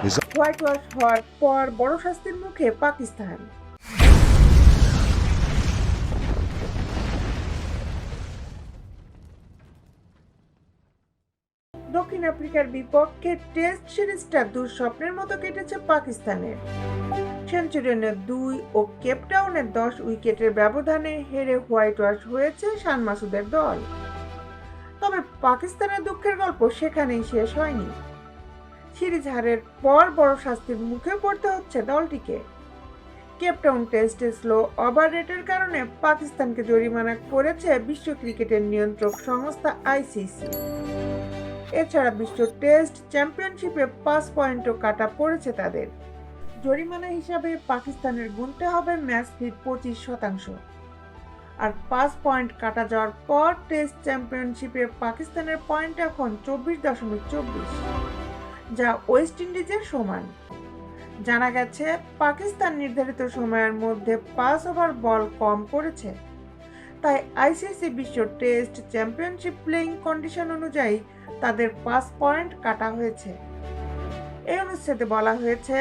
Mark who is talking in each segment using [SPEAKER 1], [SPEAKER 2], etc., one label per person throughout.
[SPEAKER 1] White wash হওয়ার পর বড় শাস্তির মুখে পাকিস্তান। দক্ষিণ আফ্রিকার বিপক্ষে টেস্ট সিরিজটা দুঃস্বপ্নের মতো কেটেছে পাকিস্তানের। সেঞ্চুরিয়ানের 2 ও কেপটাউনের 10 উইকেটের ব্যবধানে হেরে হোয়াইট ওয়াশ হয়েছে শান মাসুদের দল। তবে পাকিস্তানের দুঃখের গল্প সেখানেই শেষ হয়নি। সিরিজ হারের পর বড় শাস্তির মুখে পড়তে হচ্ছে দলটিকে। কেপটাউন টেস্টে স্লো ওভার রেটের কারণে পাকিস্তানকে জরিমানা করেছে বিশ্ব ক্রিকেটের নিয়ন্ত্রক সংস্থা আইসিসি। এছাড়া বিশ্ব টেস্ট চ্যাম্পিয়নশিপে 5 পয়েন্টও কাটা পড়েছে তাদের। জরিমানা হিসাবে পাকিস্তানের গুনতে হবে ম্যাচ ফির 25%। আর 5 পয়েন্ট কাটা যাওয়ার পর টেস্ট চ্যাম্পিয়নশিপে পাকিস্তানের পয়েন্ট এখন 24.24, যা ওয়েস্ট ইন্ডিজের সমান। জানা গেছে পাকিস্তান নির্ধারিত সময়ের মধ্যে 5 ওভার বল কম করেছে, তাই আইসিসি বিশ্ব টেস্ট চ্যাম্পিয়নশিপ প্লেইং কন্ডিশন অনুযায়ী তাদের 5 পয়েন্ট কাটা হয়েছে। এই অনুচ্ছেদে বলা হয়েছে,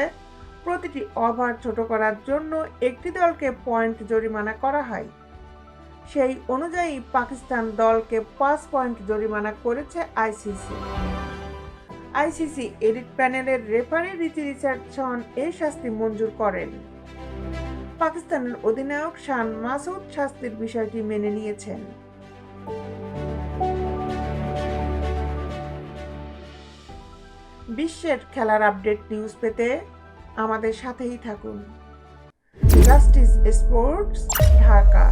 [SPEAKER 1] প্রতিটি ওভার ছোট করার জন্য একটি দলকে পয়েন্ট জরিমানা করা হয়। সেই অনুযায়ী পাকিস্তান দলকে 5 পয়েন্ট জরিমানা করেছে আইসিসি। আইসিসি এডিট প্যানেলের রেফারি রিচি রিচার্ডসন এই শাস্তি মঞ্জুর করেন। পাকিস্তানের অধিনায়ক শান মাসুদ শাস্তির বিষয়টি মেনে নিয়েছেন। বিশ্বের খেলার আপডেট নিউজ পেতে আমাদের সাথেই থাকুন। Justice sports, Dhaka.